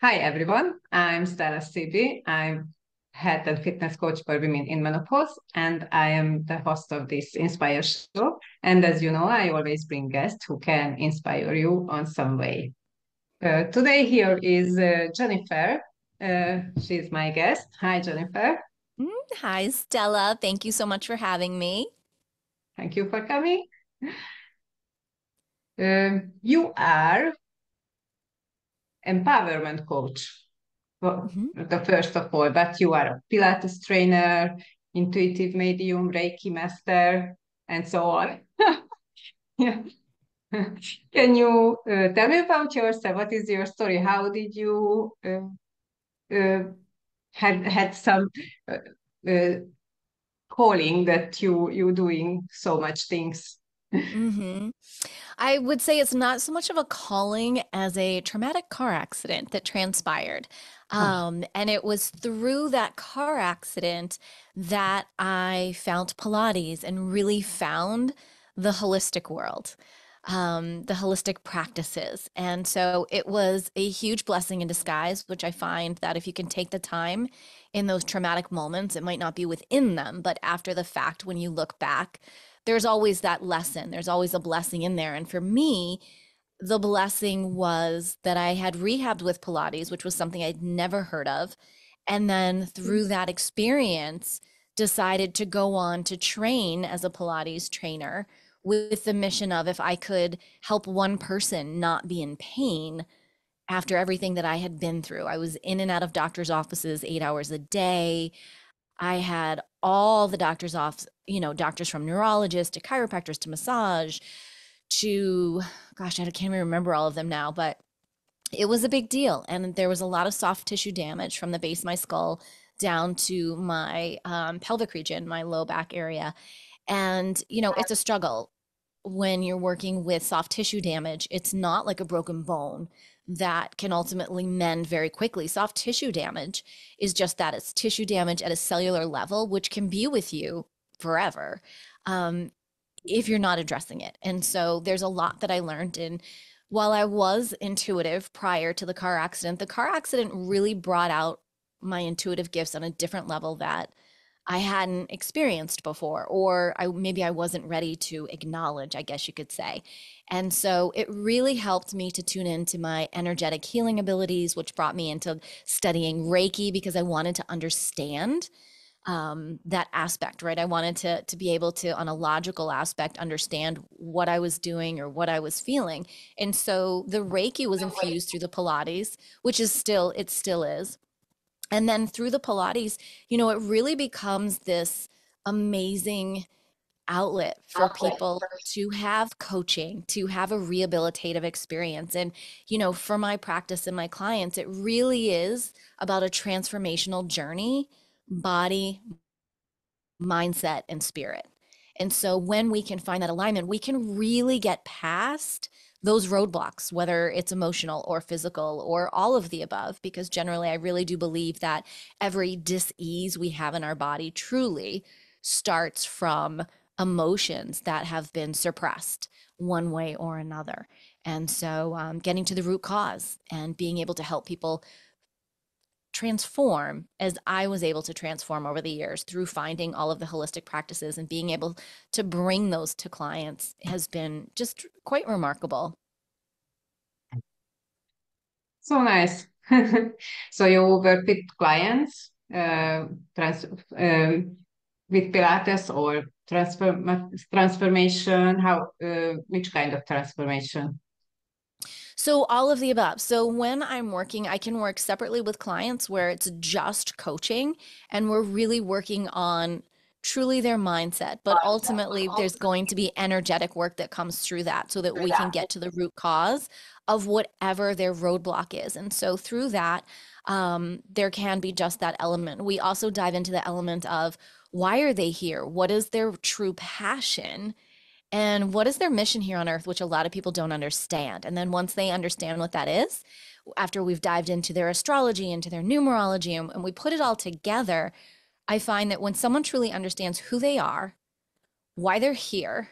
Hi everyone, I'm Stella. I'm health and fitness coach for women in menopause, and I am the host of this Inspire show. And as you know, I always bring guests who can inspire you on some way. Today here is Jennifer. She's my guest. Hi, Jennifer. Hi, Stella. Thank you so much for having me. Thank you for coming. You are empowerment coach. Well, Mhm. the first of all, but you are a Pilates trainer, intuitive medium, Reiki master, and so on. Yeah. Can you tell me about yourself? What is your story? How did you uh, had some uh, uh, calling that you doing so much things? hmm I would say it's not so much of a calling as a traumatic car accident that transpired. Oh, And it was through that car accident that I found Pilates and really found the holistic world, the holistic practices. And so it was a huge blessing in disguise, which I find that if you can take the time in those traumatic moments, it might not be within them, but after the fact, when you look back, there's always that lesson. There's always a blessing in there. And for me, the blessing was that I had rehabbed with Pilates, which was something I'd never heard of. And then through that experience, decided to go on to train as a Pilates trainer with the mission of if I could help one person not be in pain after everything that I had been through. I was in and out of doctors' offices 8 hours a day. I had all the doctors off, doctors from neurologists to chiropractors to massage to, gosh, I can't even remember all of them now, but it was a big deal. And there was a lot of soft tissue damage from the base of my skull down to my pelvic region, my low back area. And, it's a struggle when you're working with soft tissue damage. It's not like a broken bone that can ultimately mend very quickly. Soft tissue damage is just that, it's tissue damage at a cellular level, which can be with you forever um, if you're not addressing it. And so there's a lot that I learned. And while I was intuitive prior to the car accident really brought out my intuitive gifts on a different level that I hadn't experienced before, or maybe I wasn't ready to acknowledge, I guess you could say. And so it really helped me to tune into my energetic healing abilities, which brought me into studying Reiki because I wanted to understand that aspect, right? I wanted to be able to, on a logical aspect, understand what I was doing or what I was feeling. And so the Reiki was infused through the Pilates, which it still is. And then through the Pilates, it really becomes this amazing outlet for people to have coaching, to have a rehabilitative experience. And, for my practice and my clients, it really is about a transformational journey, body, mindset, and spirit. And so when we can find that alignment, we can really get past those roadblocks, whether it's emotional or physical or all of the above, because generally I really do believe that every dis-ease we have in our body truly starts from emotions that have been suppressed one way or another. And so getting to the root cause and being able to help people transform as I was able to transform over the years through finding all of the holistic practices and being able to bring those to clients has been just quite remarkable. so nice. So you work with clients, trans with Pilates or transformation? How, which kind of transformation? So, all of the above. So, when I'm working, I can work separately with clients where it's just coaching and we're really working on truly their mindset. But ultimately, there's going to be energetic work that comes through that so that we can get to the root cause of whatever their roadblock is. And so, through that, there can be just that element. We also dive into the element of why are they here? What is their true passion? And what is their mission here on earth, which a lot of people don't understand. And then once they understand what that is, after we've dived into their astrology, into their numerology, and we put it all together, I find that when someone truly understands who they are, why they're here,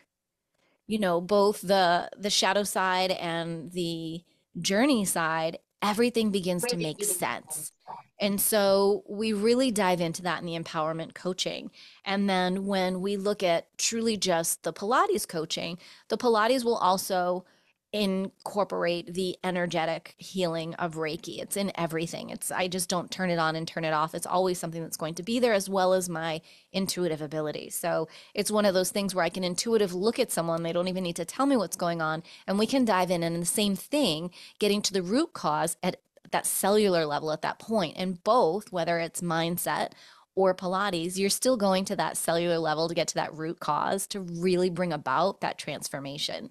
both the shadow side and the journey side, everything begins to make sense. And so we really dive into that in the empowerment coaching. And then when we look at truly just the Pilates coaching, the Pilates will also incorporate the energetic healing of Reiki. It's in everything. I just don't turn it on and turn it off. It's always something that's going to be there, as well as my intuitive ability. So it's one of those things where I can intuitively look at someone. They don't even need to tell me what's going on. And we can dive in, and the same thing, getting to the root cause at that cellular level at that point. And both, whether it's mindset or Pilates, you're still going to that cellular level to get to that root cause to really bring about that transformation.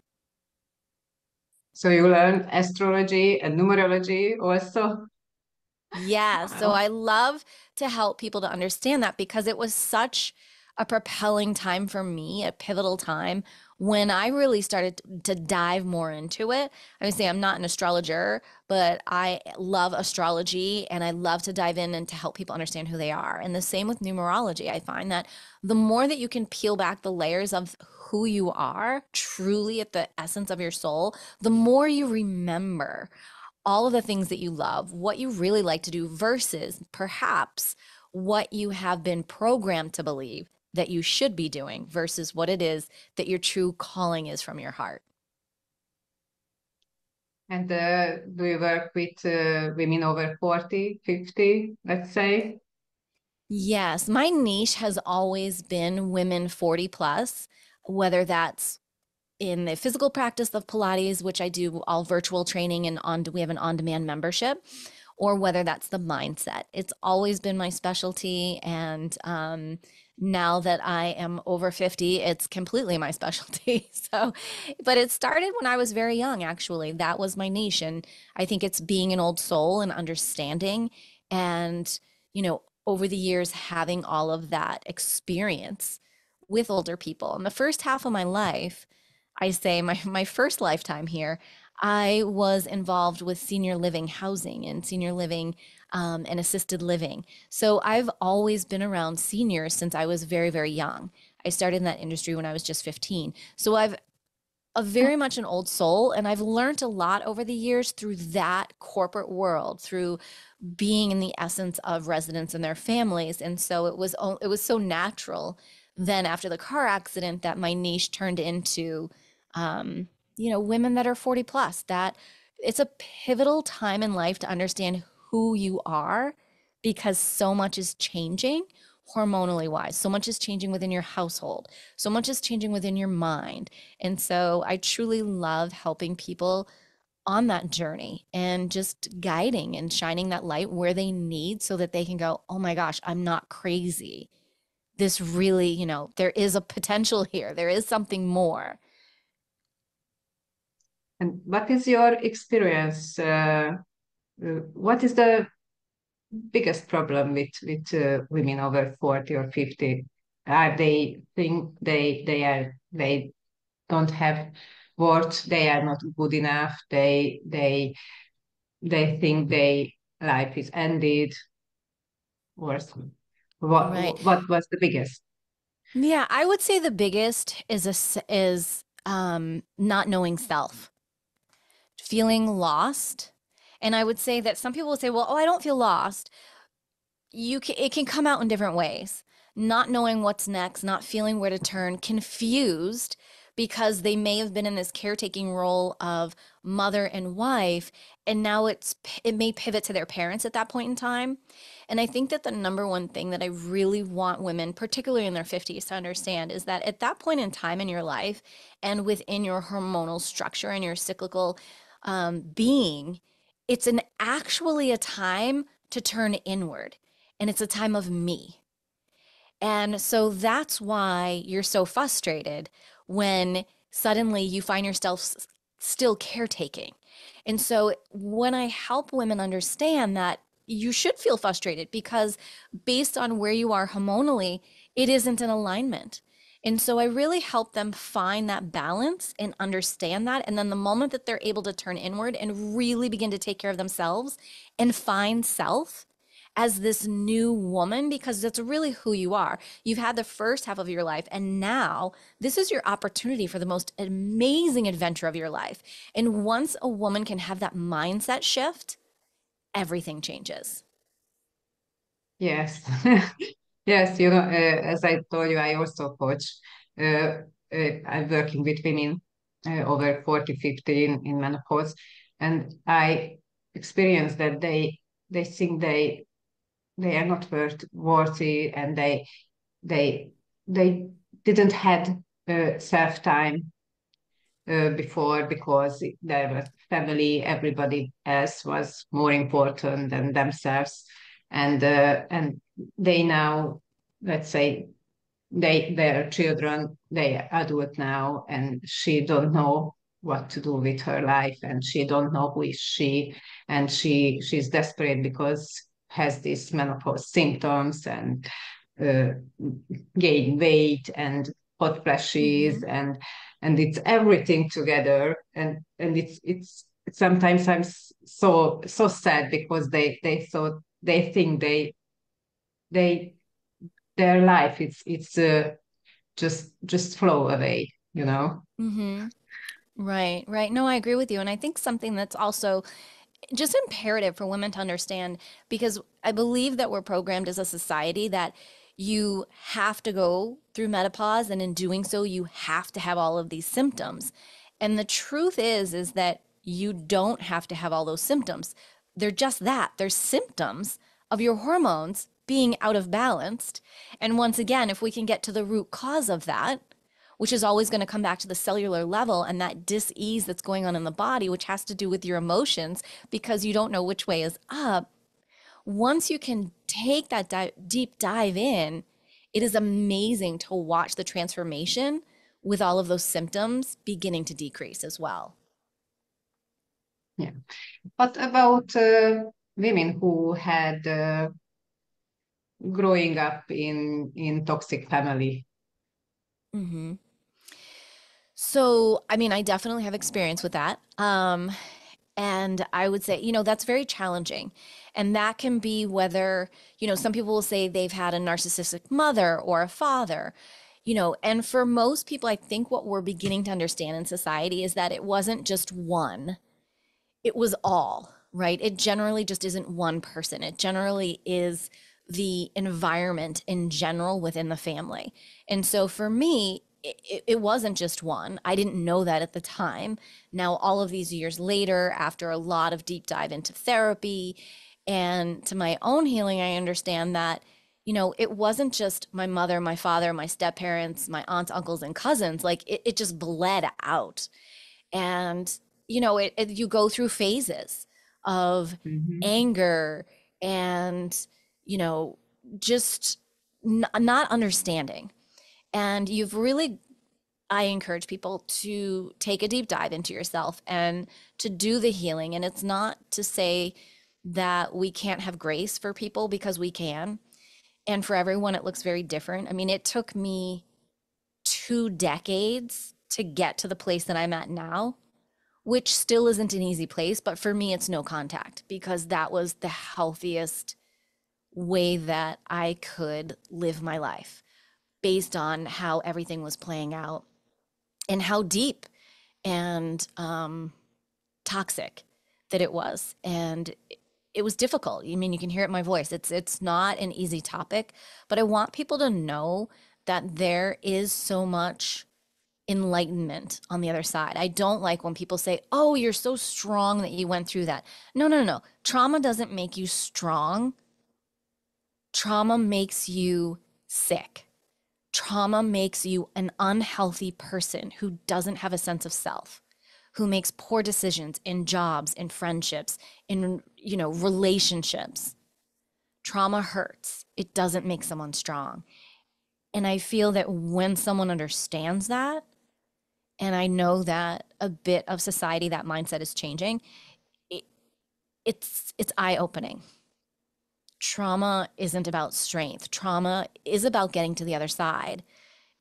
So you learned astrology and numerology also? Yeah, so Wow. I love to help people to understand that, because it was such a propelling time for me, a pivotal time when I really started to dive more into it. I would say I'm not an astrologer, but I love astrology and I love to dive in and to help people understand who they are. And the same with numerology. I find that the more that you can peel back the layers of who you are truly at the essence of your soul, the more you remember all of the things that you love, what you really like to do, versus perhaps what you have been programmed to believe that you should be doing versus what it is that your true calling is from your heart. And do you work with women over 40, 50, let's say? Yes, my niche has always been women 40 plus, whether that's in the physical practice of Pilates, which I do all virtual training and we have an on-demand membership, or whether that's the mindset. It's always been my specialty. And now that I am over 50, it's completely my specialty. So, but it started when I was very young, actually. That was my niche. And I think it's being an old soul and understanding and, over the years, having all of that experience with older people. In the first half of my life, I say my first lifetime here, I was involved with senior living housing and senior living and assisted living. So I've always been around seniors since I was very, very young. I started in that industry when I was just 15. So I've a very much an old soul, and I've learned a lot over the years through that corporate world, through being in the essence of residents and their families. And so it was so natural then after the car accident that my niche turned into women that are 40 plus. That it's a pivotal time in life to understand who you are, because so much is changing hormonally wise. So much is changing within your household. So much is changing within your mind. And so I truly love helping people on that journey and just guiding and shining that light where they need, so that they can go, oh my gosh, I'm not crazy. This really, there is a potential here. There is something more. And what is your experience? What is the biggest problem with women over 40 or 50? They think they don't have worth, they are not good enough, they think they life is ended, or Right. what was the biggest? Yeah, I would say the biggest is not knowing self, feeling lost. And I would say that some people will say, well, oh, I don't feel lost. It can come out in different ways. Not knowing what's next, not feeling where to turn, confused because they may have been in this caretaking role of mother and wife, and now it may pivot to their parents at that point in time. And I think that the number one thing that I really want women, particularly in their 50s, to understand is that at that point in time in your life and within your hormonal structure and your cyclical being, it's actually a time to turn inward, and it's a time of me. And so that's why you're so frustrated when suddenly you find yourself still caretaking. And so when I help women understand that you should feel frustrated, because based on where you are hormonally, it isn't in alignment. And so I really help them find that balance and understand that. And then the moment that they're able to turn inward and really begin to take care of themselves and find self as this new woman, because that's really who you are. You've had the first half of your life, and now this is your opportunity for the most amazing adventure of your life. And once a woman can have that mindset shift, everything changes. Yes. Yes, as I told you, I also coach. Uh, I'm working with women over 40, 50 in menopause, and I experienced that they think they are not worthy, and they they didn't had self time before, because there was family, everybody else was more important than themselves, and they now, let's say, their children, they are adult now, and she don't know what to do with her life, and she don't know who is she, and she's desperate because has these menopause symptoms, and uh, gain weight and hot flashes, Mm-hmm. and it's everything together, and it's sometimes I'm so sad, because they think they their life, it's just flow away, you know. Mm-hmm. Right, right. No, I agree with you. And I think something that's also just imperative for women to understand, because I believe that we're programmed as a society that you have to go through menopause, and in doing so you have to have all of these symptoms. And the truth is that you don't have to have all those symptoms. They're just that. They're symptoms of your hormones being out of balance. And once again, if we can get to the root cause of that, which is always going to come back to the cellular level and that dis-ease that's going on in the body, which has to do with your emotions because you don't know which way is up. Once you can take that deep dive in, it is amazing to watch the transformation with all of those symptoms beginning to decrease as well. Yeah. What about women who had growing up in toxic family? Mm-hmm. So, I mean, I definitely have experience with that. And I would say, that's very challenging. And that can be whether, some people will say they've had a narcissistic mother or a father, and for most people, I think what we're beginning to understand in society is that it wasn't just one, it was all, right? It generally just isn't one person. It generally is the environment in general within the family. And so for me, it wasn't just one. I didn't know that at the time. Now, all of these years later, after a lot of deep dive into therapy and to my own healing, I understand that, it wasn't just my mother, my father, my step parents, my aunts, uncles, and cousins. Like it just bled out. And you go through phases of Hmm. anger and you know just not understanding, and you've really, I encourage people to take a deep dive into yourself and to do the healing. And it's not to say that we can't have grace for people, because we can, and for everyone it looks very different. I mean, it took me 2 decades to get to the place that I'm at now, which still isn't an easy place, but for me, it's no contact, because that was the healthiest way that I could live my life based on how everything was playing out and how deep and toxic that it was. And it was difficult. I mean, you can hear it in my voice. It's not an easy topic, but I want people to know that there is so much enlightenment on the other side. I don't like when people say, "Oh, you're so strong that you went through that." No, no, no. Trauma doesn't make you strong. Trauma makes you sick. Trauma makes you an unhealthy person who doesn't have a sense of self, who makes poor decisions in jobs, in friendships, in, relationships. Trauma hurts. It doesn't make someone strong. And I feel that when someone understands that, and I know that a bit of society, that mindset is changing, it, it's eye-opening. Trauma isn't about strength. Trauma is about getting to the other side.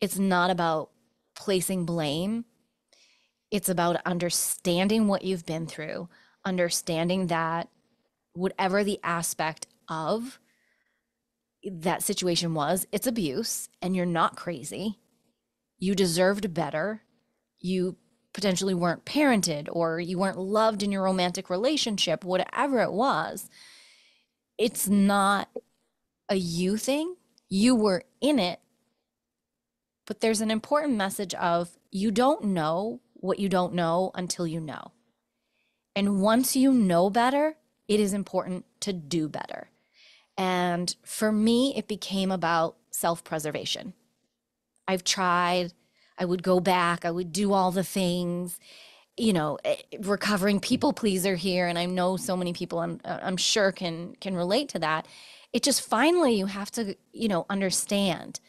It's not about placing blame. It's about understanding what you've been through, understanding that whatever the aspect of that situation was, it's abuse, and you're not crazy. You deserved better. You potentially weren't parented or you weren't loved in your romantic relationship, whatever it was, it's not a you thing. You were in it, but there's an important message of you don't know what you don't know until you know. And once you know better, it is important to do better. And for me, it became about self-preservation. I've tried, I would go back, I would do all the things, recovering people pleaser here. And I know so many people I'm sure can relate to that. It just finally you have to, understand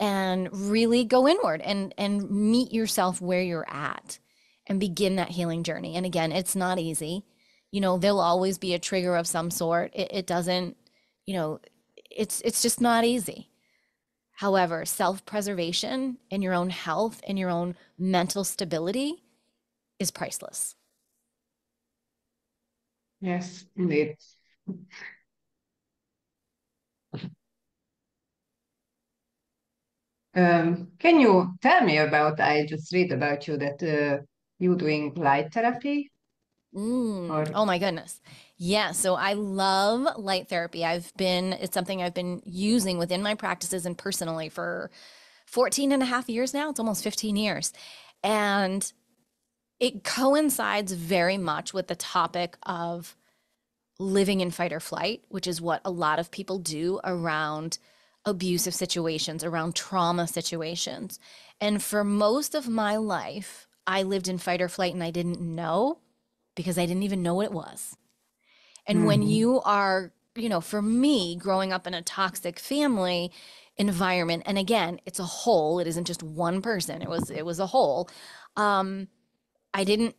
and really go inward and meet yourself where you're at and begin that healing journey. And again, it's not easy. There'll always be a trigger of some sort. It doesn't, it's just not easy. However, self-preservation and your own health and your own mental stability is priceless. Yes, indeed. Can you tell me about, I just read about you that you doing light therapy or Oh my goodness. Yeah, so I love light therapy. It's something I've been using within my practices and personally for 14 and a half years now. It's almost 15 years. And it coincides very much with the topic of living in fight or flight, which is what a lot of people do around abusive situations, around trauma situations. And for most of my life, I lived in fight or flight and I didn't know because I didn't even know what it was. And when Mhm. you are, for me, growing up in a toxic family environment, and again, it's a whole, it isn't just one person, it was a whole. I didn't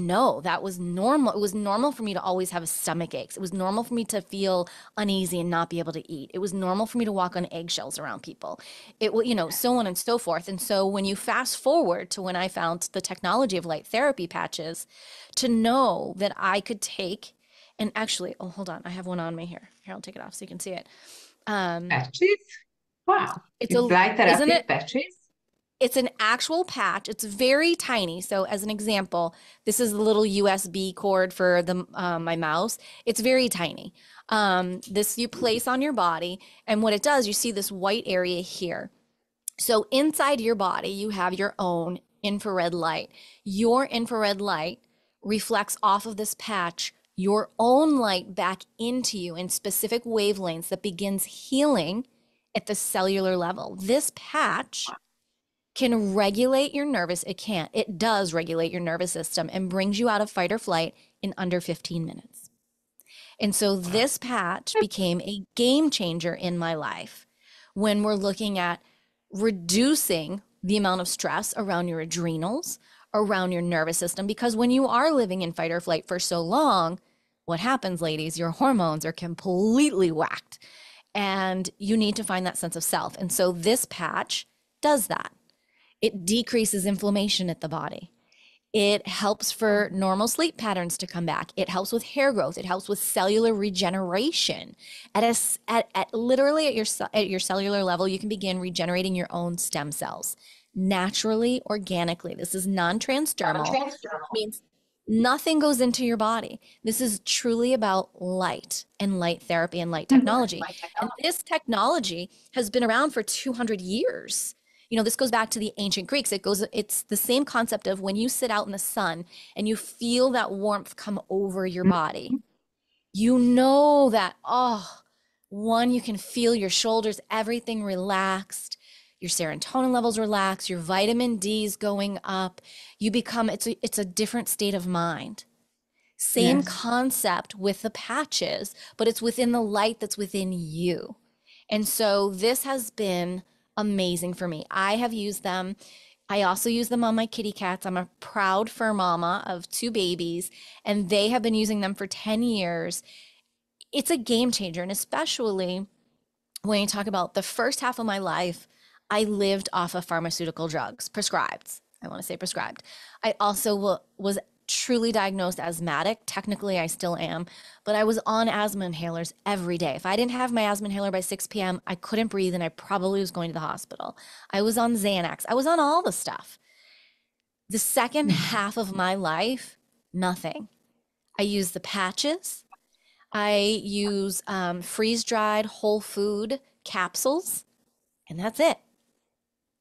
know that was normal. It was normal for me to always have stomach aches. It was normal for me to feel uneasy and not be able to eat. It was normal for me to walk on eggshells around people. It will, so on and so forth. And so when you fast forward to when I found the technology of light therapy patches, to know that I could take and actually, oh, hold on, I have one on me here. Here, I'll take it off so you can see it. Patches? Wow, It's it's a, light isn't therapy it? patches? It's an actual patch. It's very tiny. So, as an example, this is the little USB cord for my mouse. It's very tiny. This you place on your body, and what it does, you see this white area here. So, inside your body, you have your own infrared light. Your infrared light reflects off of this patch your own light back into you in specific wavelengths that begins healing at the cellular level. This patch can regulate your it does regulate your nervous system and brings you out of fight or flight in under 15 minutes. And so this patch became a game changer in my life when we're looking at reducing the amount of stress around your adrenals, around your nervous system, because when you are living in fight or flight for so long, what happens, ladies? Your hormones are completely whacked and you need to find that sense of self. And so this patch does that. It decreases inflammation at the body. It helps for normal sleep patterns to come back. It helps with hair growth. It helps with cellular regeneration. Literally at your cellular level, you can begin regenerating your own stem cells naturally, organically. This is non-transdermal, means nothing goes into your body. This is truly about light and light therapy and light technology. And this technology has been around for 200 years. This goes back to the ancient Greeks. It's the same concept of when you sit out in the sun and you feel that warmth come over your body. You know that, one, you can feel your shoulders, everything relaxed, your serotonin levels relax, your vitamin D's going up. It's a different state of mind. Same Yes. concept with the patches, but it's within the light that's within you. And so this has been amazing for me. I have used them. I also use them on my kitty cats. I'm a proud fur mama of 2 babies, and they have been using them for 10 years. It's a game changer. And especially when you talk about the first half of my life, I lived off of pharmaceutical drugs, prescribed. I want to say prescribed. I also was truly diagnosed asthmatic. Technically, I still am, but I was on asthma inhalers every day. If I didn't have my asthma inhaler by 6 p.m., I couldn't breathe and I probably was going to the hospital. I was on Xanax. I was on all the stuff. The second half of my life, nothing. I use the patches. I use freeze-dried whole food capsules, and that's it.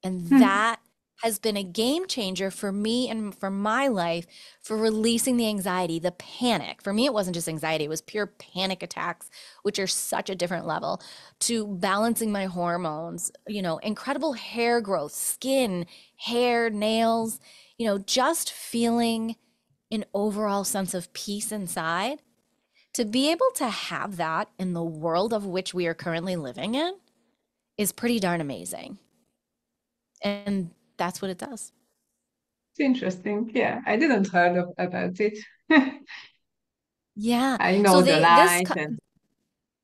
And that has been a game changer for me and for my life for releasing the anxiety, the panic. For me, it wasn't just anxiety, it was pure panic attacks, which are such a different level, to balancing my hormones, incredible hair growth, skin, hair, nails, just feeling an overall sense of peace inside. To be able to have that in the world of which we are currently living in is pretty darn amazing. And that's what it does. It's interesting. Yeah, I didn't heard about it. Yeah. I So know the light and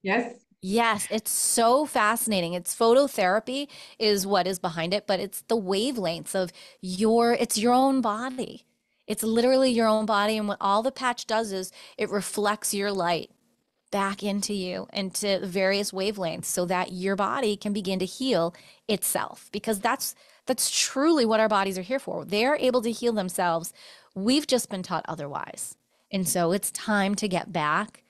yes. yes, it's so fascinating. It's phototherapy is what is behind it, but it's the wavelengths of it's your own body. It's literally your own body. And what all the patch does is it reflects your light back into you into various wavelengths so that your body can begin to heal itself, because that's truly what our bodies are here for. They're able to heal themselves. We've just been taught otherwise. And so it's time to get back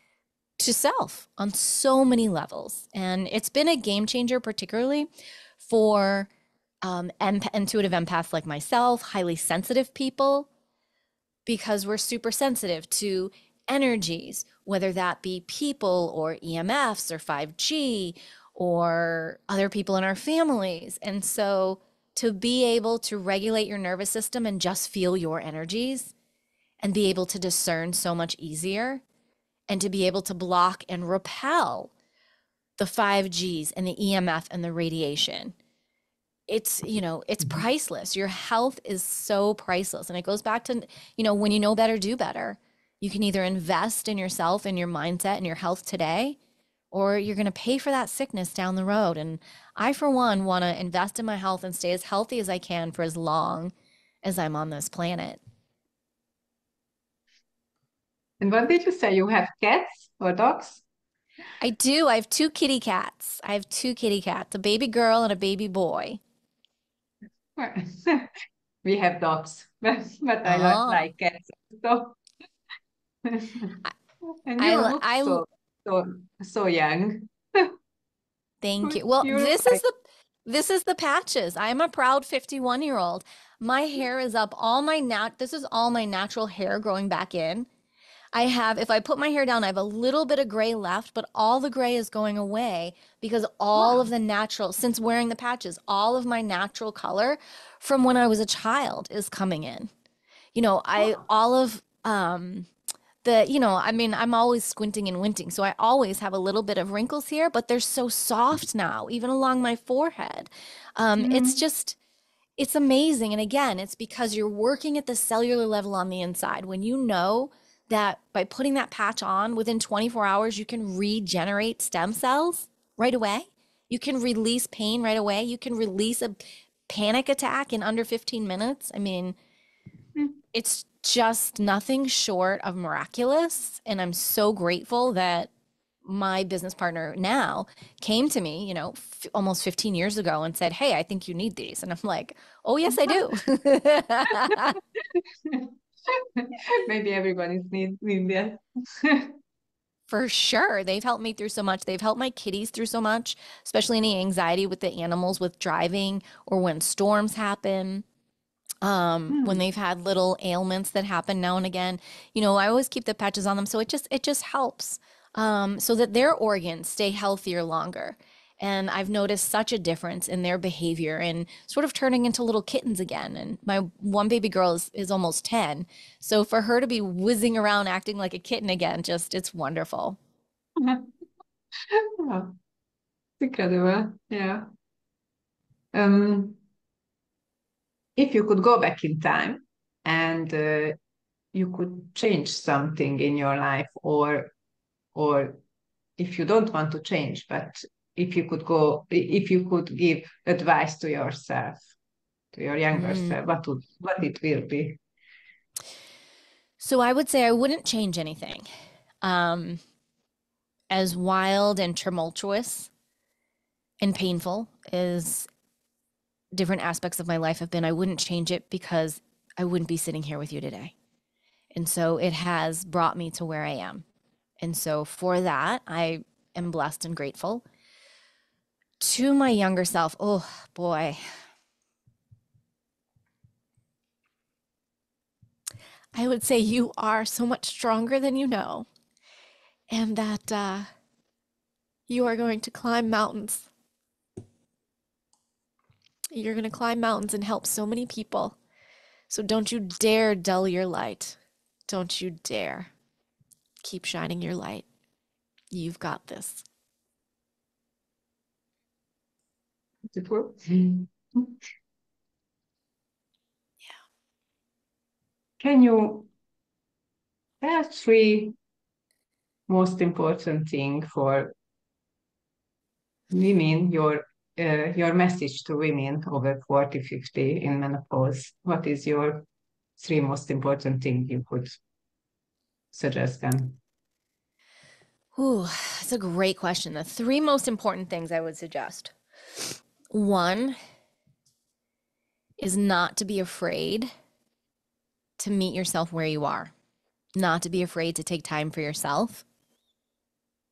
to self on so many levels. And it's been a game changer, particularly for intuitive empaths like myself, highly sensitive people, because we're super sensitive to energies, whether that be people or EMFs or 5G or other people in our families. And so to be able to regulate your nervous system and just feel your energies and be able to discern so much easier, and to be able to block and repel the 5Gs and the EMF and the radiation. It's Mhm. priceless. Your health is so priceless. And it goes back to, when you know better, do better. You can either invest in yourself and your mindset and your health today, or you're going to pay for that sickness down the road. And I, for one, want to invest in my health and stay as healthy as I can for as long as I'm on this planet. And what did you say? You have cats or dogs? I do. I have two kitty cats. I have two kitty cats, a baby girl and a baby boy. We have dogs, but I Oh, like cats. So, I, and you I, look I so so young. thank you. Well, You look like this is the patches. I'm a proud 51-year-old. My hair is up. This is all my natural hair growing back in. If I put my hair down, I have a little bit of gray left, but all the gray is going away because all of wow. the natural, since wearing the patches, all of my natural color from when I was a child is coming in. I Oh. all of I mean, I'm always squinting and winting, so I always have a little bit of wrinkles here, but they're so soft now, even along my forehead. It's Mm. just it's amazing. And again, it's because you're working at the cellular level on the inside. When you know that by putting that patch on within 24 hours, you can regenerate stem cells right away. You can release pain right away. You can release a panic attack in under 15 minutes. I mean, it's just nothing short of miraculous. And I'm so grateful that my business partner now came to me, almost 15 years ago and said, "Hey, I think you need these." And I'm like, "Oh, yes, I do." Maybe everybody's need that. For sure. They've helped me through so much. They've helped my kitties through so much, especially any anxiety with the animals with driving or when storms happen. When Hmm. they've had little ailments that happen now and again, I always keep the patches on them. So it just helps, so that their organs stay healthier longer. And I've noticed such a difference in their behavior and sort of turning into little kittens again. And my one baby girl is almost 10. So for her to be whizzing around acting like a kitten again, it's wonderful. Oh, incredible. Yeah. Um, if you could go back in time and you could change something in your life, or if you don't want to change, but if you could give advice to yourself, to your younger Mm. self, what it will be? So I would say I wouldn't change anything. Um, as wild and tumultuous and painful as different aspects of my life have been, I wouldn't change it because I wouldn't be sitting here with you today. And so it has brought me to where I am. And so for that, I am blessed and grateful. To my younger self, oh boy, I would say you are so much stronger than you know, and that you are going to climb mountains. You're going to climb mountains and help so many people. So don't you dare dull your light. Don't you dare. Keep shining your light. You've got this. Beautiful. Yeah. Can you tell three most important thing for women, your message to women over 40, 50 in menopause? What is your three most important thing you could suggest them? Ooh, that's a great question. The three most important things I would suggest. One is not to be afraid to meet yourself where you are, not to be afraid to take time for yourself,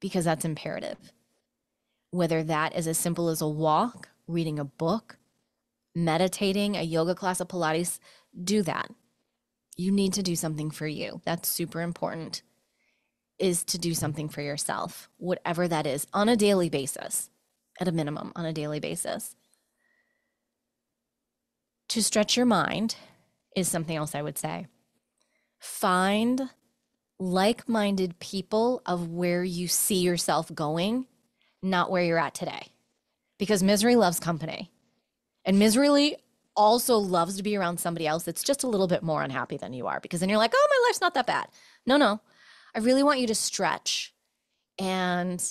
because that's imperative. Whether that is as simple as a walk, reading a book, meditating, a yoga class, a Pilates, do that. You need to do something for you. That's super important, is to do something for yourself, whatever that is, on a daily basis, at a minimum, on a daily basis. To stretch your mind is something else I would say. Find like-minded people of where you see yourself going, not where you're at today. Because misery loves company. And misery also loves to be around somebody else that's just a little bit more unhappy than you are, because then you're like, oh, my life's not that bad. No. I really want you to stretch. And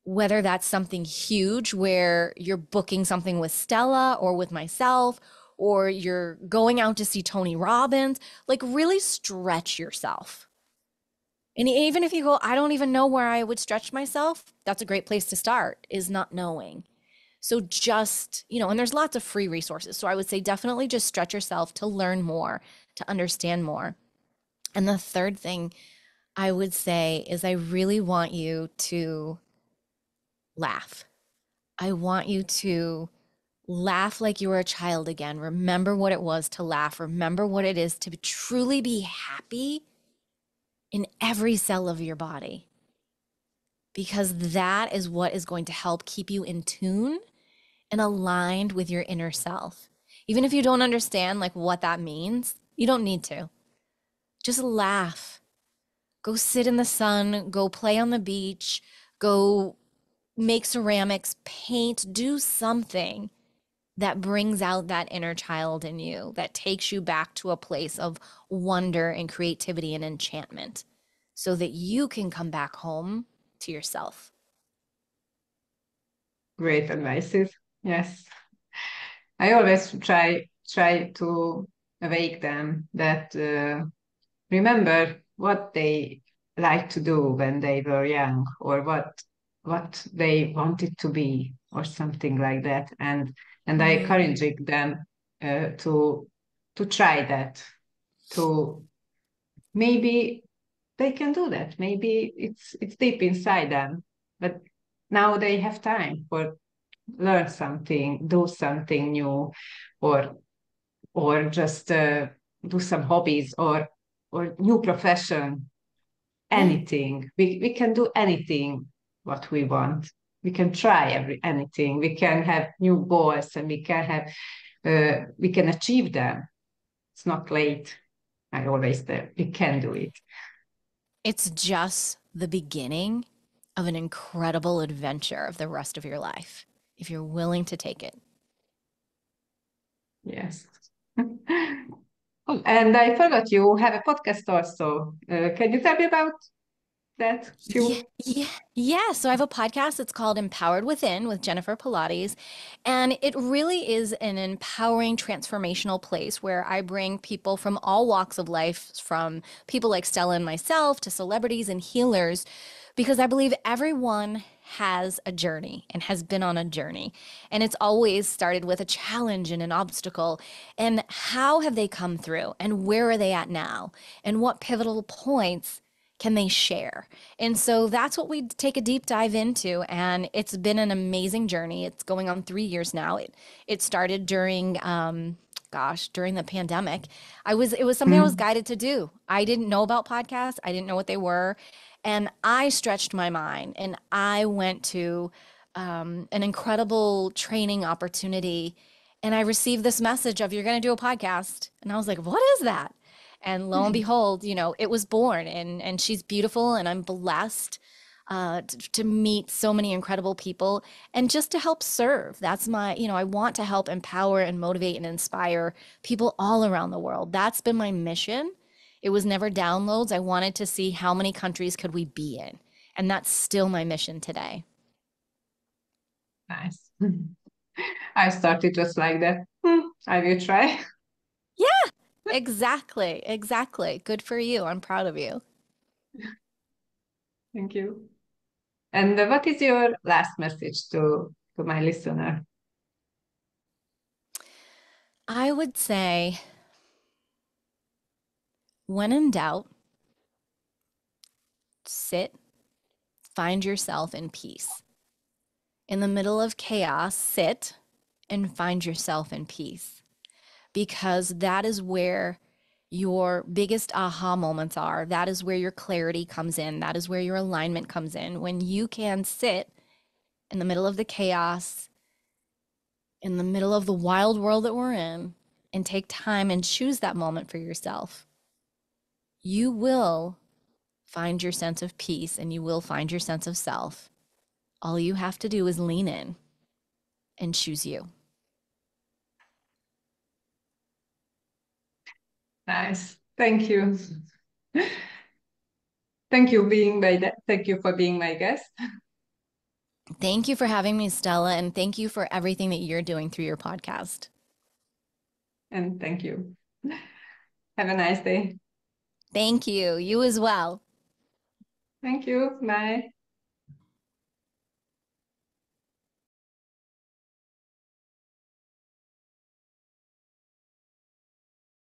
whether that's something huge where you're booking something with Stella or with myself, or you're going out to see Tony Robbins, like really stretch yourself. And even if you go, I don't even know where I would stretch myself, that's a great place to start, is not knowing. So just, and there's lots of free resources. So I would say definitely just stretch yourself to learn more, to understand more. And the third thing I would say is I really want you to laugh. I want you to laugh like you were a child again. Remember what it was to laugh. Remember what it is to truly be happy in every cell of your body, because that is what is going to help keep you in tune and aligned with your inner self. Even if you don't understand like what that means, you don't need to. Just laugh. Go sit in the sun, go play on the beach, go make ceramics, paint, do something that brings out that inner child in you, that takes you back to a place of wonder and creativity and enchantment, so that you can come back home to yourself. Great advices. Yes. I always try to awake them that remember what they liked to do when they were young, or what they wanted to be, or something like that, and I Mm-hmm. encourage them to try that, to maybe they can do that. Maybe it's deep inside them, but now they have time for learn something, do something new, or just do some hobbies, or new profession, Yeah. anything. We can do anything what we want. We can try anything. We can have new goals, and we can achieve them. It's not late. I always say we can do it. It's just the beginning of an incredible adventure of the rest of your life, if you're willing to take it. Yes. Oh, and I forgot you have a podcast also. Can you tell me about that Yeah, too? yeah. So I have a podcast. It's called Empowered Within with Jennifer Pilates. And it really is an empowering, transformational place where I bring people from all walks of life, from people like Stella and myself to celebrities and healers, because I believe everyone has a journey and has been on a journey. And it's always started with a challenge and an obstacle. And how have they come through? And where are they at now? And what pivotal points can they share? And so that's what we take a deep dive into. And it's been an amazing journey. It's going on 3 years now. It started during during the pandemic. It was something I was Mm. guided to do. I didn't know about podcasts. I didn't know what they were. And I stretched my mind and I went to an incredible training opportunity. And I received this message of, you're going to do a podcast. And I was like, what is that? And lo and behold, it was born, and she's beautiful, and I'm blessed to meet so many incredible people and just to help serve. That's I want to help empower and motivate and inspire people all around the world. That's been my mission. It was never downloads. I wanted to see how many countries could we be in. And that's still my mission today. Nice. I started just like that. I will try. Yeah, exactly. Exactly. Good for you. I'm proud of you. Thank you. And what is your last message to my listener? I would say, when in doubt, sit, find yourself in peace. In the middle of chaos, sit and find yourself in peace, because that is where your biggest aha moments are. That is where your clarity comes in. That is where your alignment comes in. When you can sit in the middle of the chaos, in the middle of the wild world that we're in, and take time and choose that moment for yourself, you will find your sense of peace and you will find your sense of self. All you have to do is lean in and choose you. Nice. Thank you. Thank you for being my guest. Thank you for having me, Stella, and thank you for everything that you're doing through your podcast. And thank you. Have a nice day. Thank you. You as well. Thank you. Bye.